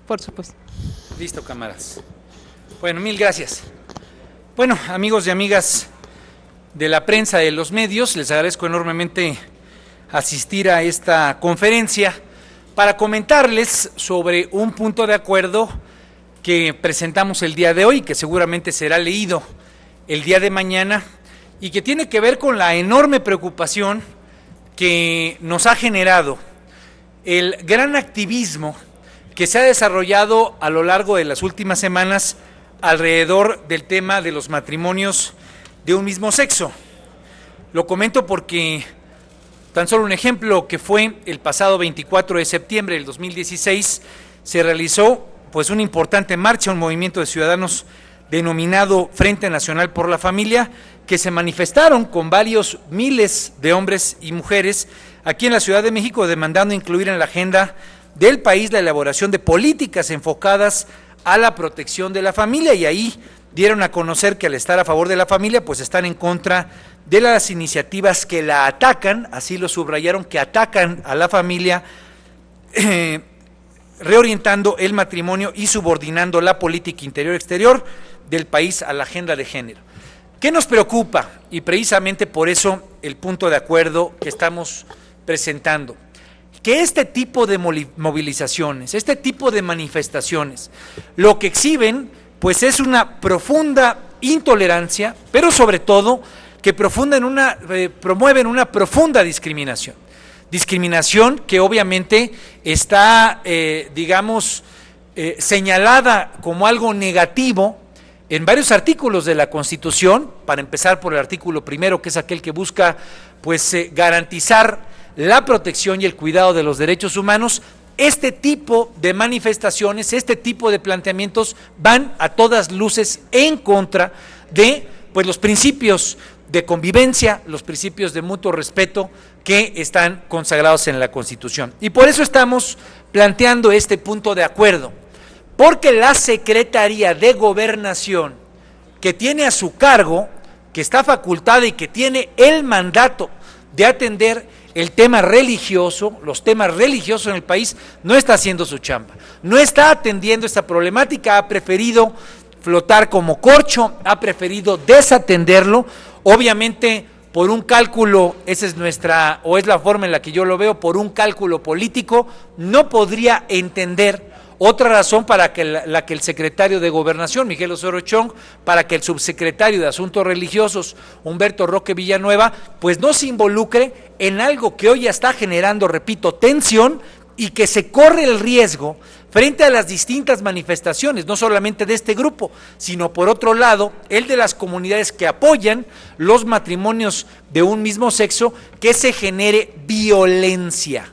Por supuesto. Listo, cámaras. Bueno, mil gracias. Bueno, amigos y amigas de la prensa, de los medios, les agradezco enormemente asistir a esta conferencia para comentarles sobre un punto de acuerdo que presentamos el día de hoy, que seguramente será leído el día de mañana, y que tiene que ver con la enorme preocupación que nos ha generado el gran activismo que se ha desarrollado a lo largo de las últimas semanas alrededor del tema de los matrimonios de un mismo sexo. Lo comento porque tan solo un ejemplo, que fue el pasado 24 de septiembre del 2016, se realizó pues una importante marcha, un movimiento de ciudadanos denominado Frente Nacional por la Familia, que se manifestaron con varios miles de hombres y mujeres aquí en la Ciudad de México, demandando incluir en la agenda del país la elaboración de políticas enfocadas a la protección de la familia, y ahí dieron a conocer que al estar a favor de la familia, pues están en contra de las iniciativas que la atacan, así lo subrayaron, que atacan a la familia, reorientando el matrimonio y subordinando la política interior-exterior del país a la agenda de género. ¿Qué nos preocupa? Y precisamente por eso el punto de acuerdo que estamos presentando, que este tipo de movilizaciones, este tipo de manifestaciones, lo que exhiben pues es una profunda intolerancia, pero sobre todo que promueven una profunda discriminación. Discriminación que obviamente está, señalada como algo negativo en varios artículos de la Constitución, para empezar por el artículo primero, que es aquel que busca pues garantizar la protección y el cuidado de los derechos humanos. Este tipo de manifestaciones, este tipo de planteamientos van a todas luces en contra de pues los principios de convivencia, los principios de mutuo respeto que están consagrados en la Constitución. Y por eso estamos planteando este punto de acuerdo, porque la Secretaría de Gobernación, que tiene a su cargo, que está facultada y que tiene el mandato de atender el tema religioso, los temas religiosos en el país, no está haciendo su chamba, no está atendiendo esta problemática, ha preferido flotar como corcho, ha preferido desatenderlo, obviamente por un cálculo, esa es es la forma en la que yo lo veo, por un cálculo político. No podría entender otra razón para que la que el secretario de Gobernación, Miguel Osorio Chong, para que el subsecretario de Asuntos Religiosos, Humberto Roque Villanueva, pues no se involucre en algo que hoy ya está generando, repito, tensión, y que se corre el riesgo frente a las distintas manifestaciones, no solamente de este grupo, sino por otro lado, el de las comunidades que apoyan los matrimonios de un mismo sexo, que se genere violencia.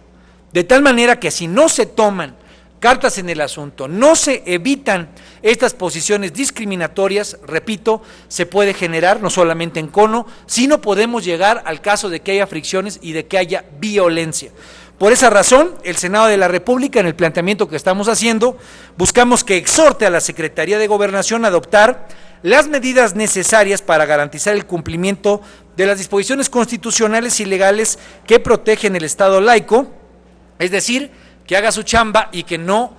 De tal manera que si no se toman cartas en el asunto, no se evitan estas posiciones discriminatorias, repito, se puede generar no solamente encono, sino podemos llegar al caso de que haya fricciones y de que haya violencia. Por esa razón, el Senado de la República, en el planteamiento que estamos haciendo, buscamos que exhorte a la Secretaría de Gobernación a adoptar las medidas necesarias para garantizar el cumplimiento de las disposiciones constitucionales y legales que protegen el Estado laico, es decir, que haga su chamba y que no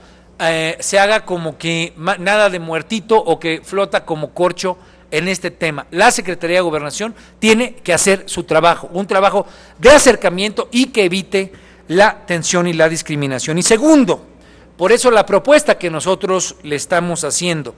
se haga como que nada de muertito o que flota como corcho en este tema. La Secretaría de Gobernación tiene que hacer su trabajo, un trabajo de acercamiento y que evite la tensión y la discriminación. Y segundo, por eso la propuesta que nosotros le estamos haciendo.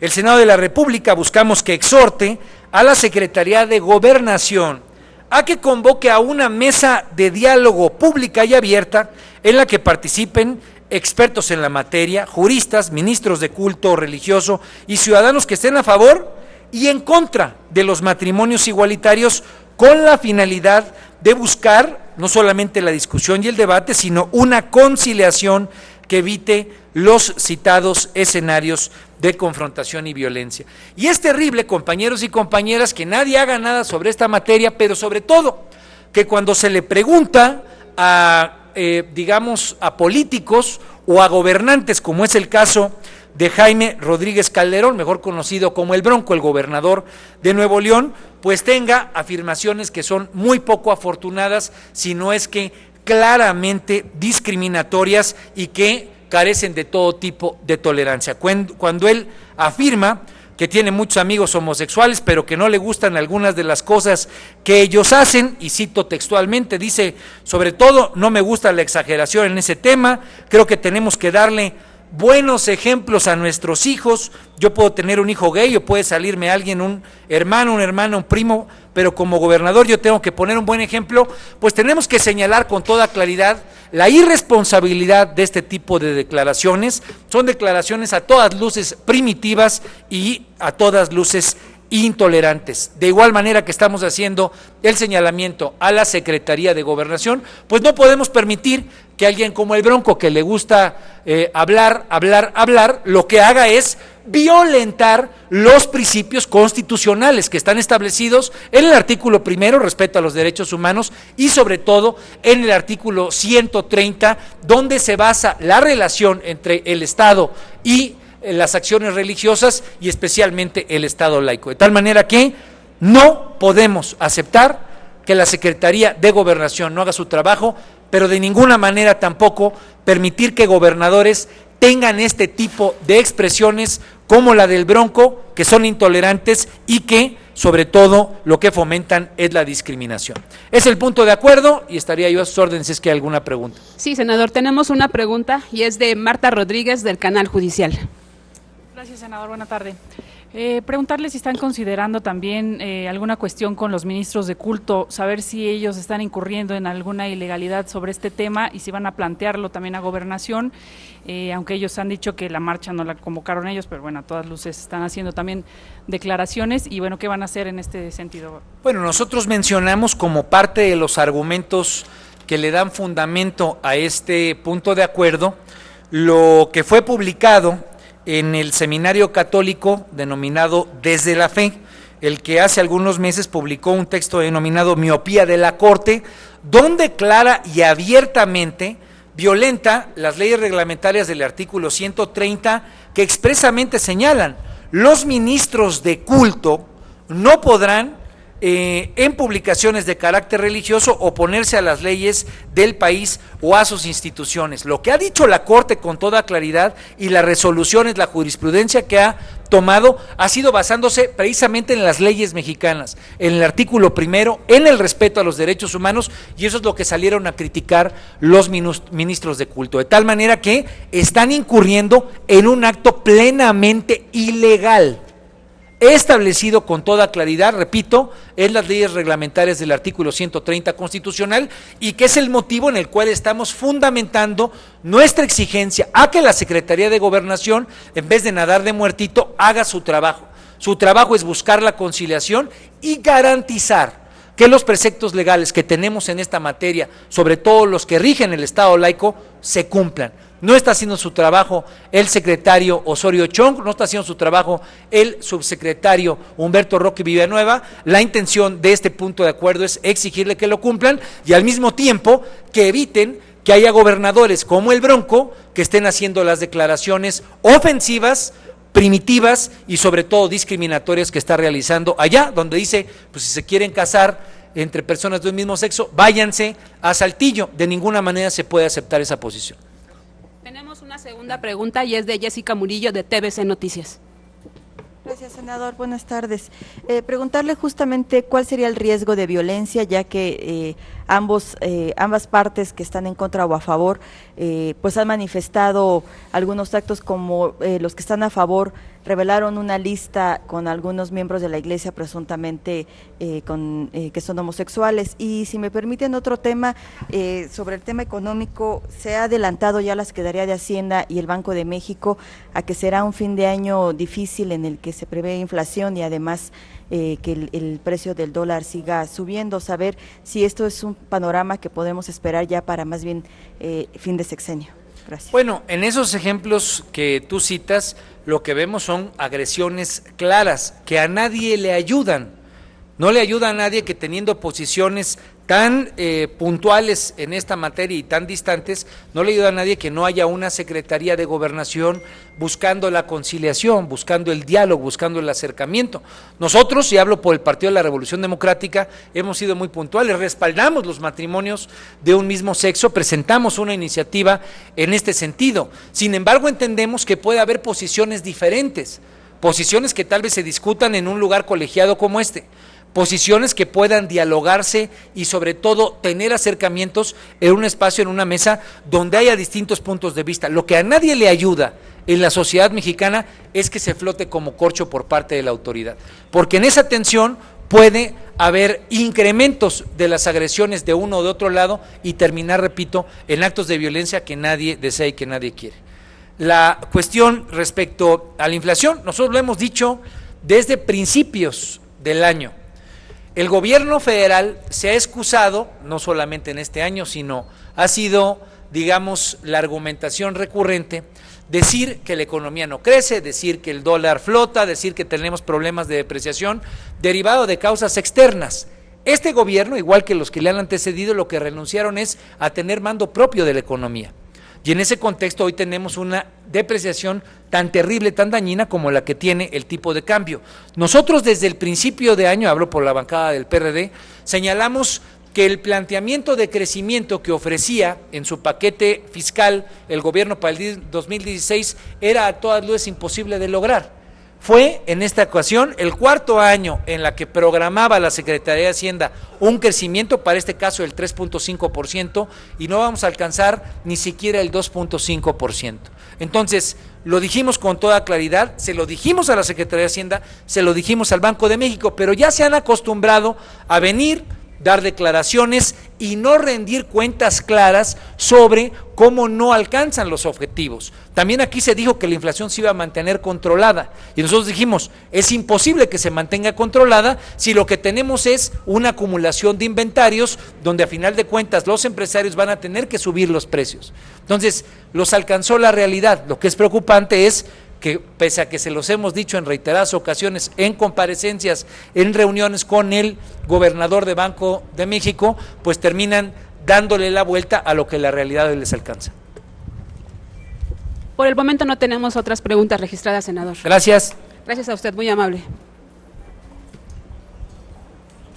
El Senado de la República buscamos que exhorte a la Secretaría de Gobernación a que convoque a una mesa de diálogo pública y abierta en la que participen expertos en la materia, juristas, ministros de culto religioso y ciudadanos que estén a favor y en contra de los matrimonios igualitarios, con la finalidad de buscar no solamente la discusión y el debate, sino una conciliación que evite los citados escenarios de confrontación y violencia. Y es terrible, compañeros y compañeras, que nadie haga nada sobre esta materia, pero sobre todo que cuando se le pregunta a a políticos o a gobernantes, como es el caso de Jaime Rodríguez Calderón, mejor conocido como el Bronco, el gobernador de Nuevo León, pues tenga afirmaciones que son muy poco afortunadas, si no es que claramente discriminatorias y que carecen de todo tipo de tolerancia. Cuando él afirma que tiene muchos amigos homosexuales, pero que no le gustan algunas de las cosas que ellos hacen, y cito textualmente, dice, sobre todo, no me gusta la exageración en ese tema, creo que tenemos que darle buenos ejemplos a nuestros hijos. Yo puedo tener un hijo gay o puede salirme alguien, un hermano, una hermana, un primo, pero como gobernador yo tengo que poner un buen ejemplo. Pues tenemos que señalar con toda claridad la irresponsabilidad de este tipo de declaraciones. Son declaraciones a todas luces primitivas y a todas luces intolerantes. De igual manera que estamos haciendo el señalamiento a la Secretaría de Gobernación, pues no podemos permitir que alguien como el Bronco, que le gusta hablar, lo que haga es violentar los principios constitucionales que están establecidos en el artículo primero, respeto a los derechos humanos, y sobre todo en el artículo 130, donde se basa la relación entre el Estado y las acciones religiosas y especialmente el Estado laico. De tal manera que no podemos aceptar que la Secretaría de Gobernación no haga su trabajo, pero de ninguna manera tampoco permitir que gobernadores tengan este tipo de expresiones como la del Bronco, que son intolerantes y que sobre todo lo que fomentan es la discriminación. Es el punto de acuerdo y estaría yo a sus órdenes si es que hay alguna pregunta. Sí, senador, tenemos una pregunta y es de Marta Rodríguez del Canal Judicial. Gracias, senador. Buena tarde. Preguntarle si están considerando también alguna cuestión con los ministros de culto, saber si ellos están incurriendo en alguna ilegalidad sobre este tema y si van a plantearlo también a Gobernación, aunque ellos han dicho que la marcha no la convocaron ellos, pero bueno, a todas luces están haciendo también declaraciones y bueno, ¿qué van a hacer en este sentido? Bueno, nosotros mencionamos como parte de los argumentos que le dan fundamento a este punto de acuerdo lo que fue publicado en el seminario católico denominado Desde la Fe, el que hace algunos meses publicó un texto denominado Miopía de la Corte, donde clara y abiertamente violenta las leyes reglamentarias del artículo 130 que expresamente señalan: los ministros de culto no podrán en publicaciones de carácter religioso oponerse a las leyes del país o a sus instituciones. Lo que ha dicho la Corte con toda claridad y las resoluciones, la jurisprudencia que ha tomado, ha sido basándose precisamente en las leyes mexicanas, en el artículo primero, en el respeto a los derechos humanos, y eso es lo que salieron a criticar los ministros de culto, de tal manera que están incurriendo en un acto plenamente ilegal, establecido con toda claridad, repito, en las leyes reglamentarias del artículo 130 constitucional, y que es el motivo en el cual estamos fundamentando nuestra exigencia a que la Secretaría de Gobernación, en vez de nadar de muertito, haga su trabajo. Su trabajo es buscar la conciliación y garantizar que los preceptos legales que tenemos en esta materia, sobre todo los que rigen el Estado laico, se cumplan. No está haciendo su trabajo el secretario Osorio Chong, no está haciendo su trabajo el subsecretario Humberto Roque Villanueva. La intención de este punto de acuerdo es exigirle que lo cumplan y al mismo tiempo que eviten que haya gobernadores como el Bronco que estén haciendo las declaraciones ofensivas, primitivas y sobre todo discriminatorias que está realizando allá, donde dice, pues si se quieren casar entre personas de un mismo sexo, váyanse a Saltillo. De ninguna manera se puede aceptar esa posición. Tenemos una segunda pregunta y es de Jessica Murillo de TVC Noticias. Gracias, senador. Buenas tardes. Preguntarle justamente cuál sería el riesgo de violencia, ya que ambas partes que están en contra o a favor, pues han manifestado algunos actos como los que están a favor revelaron una lista con algunos miembros de la iglesia presuntamente que son homosexuales. Y si me permiten otro tema, sobre el tema económico, se ha adelantado ya la Secretaría de Hacienda y el Banco de México a que será un fin de año difícil en el que se prevé inflación y además que el precio del dólar siga subiendo. Saber si esto es un panorama que podemos esperar ya para más bien fin de sexenio. Gracias. Bueno, en esos ejemplos que tú citas, lo que vemos son agresiones claras que a nadie le ayudan, No le ayuda a nadie que teniendo posiciones tan puntuales en esta materia y tan distantes, no le ayuda a nadie que no haya una Secretaría de Gobernación buscando la conciliación, buscando el diálogo, buscando el acercamiento. Nosotros, y hablo por el Partido de la Revolución Democrática, hemos sido muy puntuales, respaldamos los matrimonios de un mismo sexo, presentamos una iniciativa en este sentido. Sin embargo, entendemos que puede haber posiciones diferentes, posiciones que tal vez se discutan en un lugar colegiado como este, posiciones que puedan dialogarse y sobre todo tener acercamientos en un espacio, en una mesa donde haya distintos puntos de vista. Lo que a nadie le ayuda en la sociedad mexicana es que se flote como corcho por parte de la autoridad, porque en esa tensión puede haber incrementos de las agresiones de uno o de otro lado y terminar, repito, en actos de violencia que nadie desea y que nadie quiere. La cuestión respecto a la inflación, nosotros lo hemos dicho desde principios del año. El gobierno federal se ha excusado, no solamente en este año, sino ha sido, digamos, la argumentación recurrente, decir que la economía no crece, decir que el dólar flota, decir que tenemos problemas de depreciación derivado de causas externas. Este gobierno, igual que los que le han antecedido, lo que renunciaron es a tener mando propio de la economía. Y en ese contexto hoy tenemos una depreciación tan terrible, tan dañina como la que tiene el tipo de cambio. Nosotros desde el principio de año, hablo por la bancada del PRD, señalamos que el planteamiento de crecimiento que ofrecía en su paquete fiscal el gobierno para el 2016 era a todas luces imposible de lograr. Fue en esta ocasión el cuarto año en la que programaba la Secretaría de Hacienda un crecimiento, para este caso del 3.5%, y no vamos a alcanzar ni siquiera el 2.5%. Entonces, lo dijimos con toda claridad, se lo dijimos a la Secretaría de Hacienda, se lo dijimos al Banco de México, pero ya se han acostumbrado a venir, dar declaraciones y no rendir cuentas claras sobre cómo no alcanzan los objetivos. También aquí se dijo que la inflación se iba a mantener controlada y nosotros dijimos, es imposible que se mantenga controlada si lo que tenemos es una acumulación de inventarios donde a final de cuentas los empresarios van a tener que subir los precios. Entonces, los alcanzó la realidad. Lo que es preocupante es que pese a que se los hemos dicho en reiteradas ocasiones, en comparecencias, en reuniones con el gobernador de Banco de México, pues terminan dándole la vuelta a lo que la realidad les alcanza. Por el momento no tenemos otras preguntas registradas, senador. Gracias. Gracias a usted, muy amable.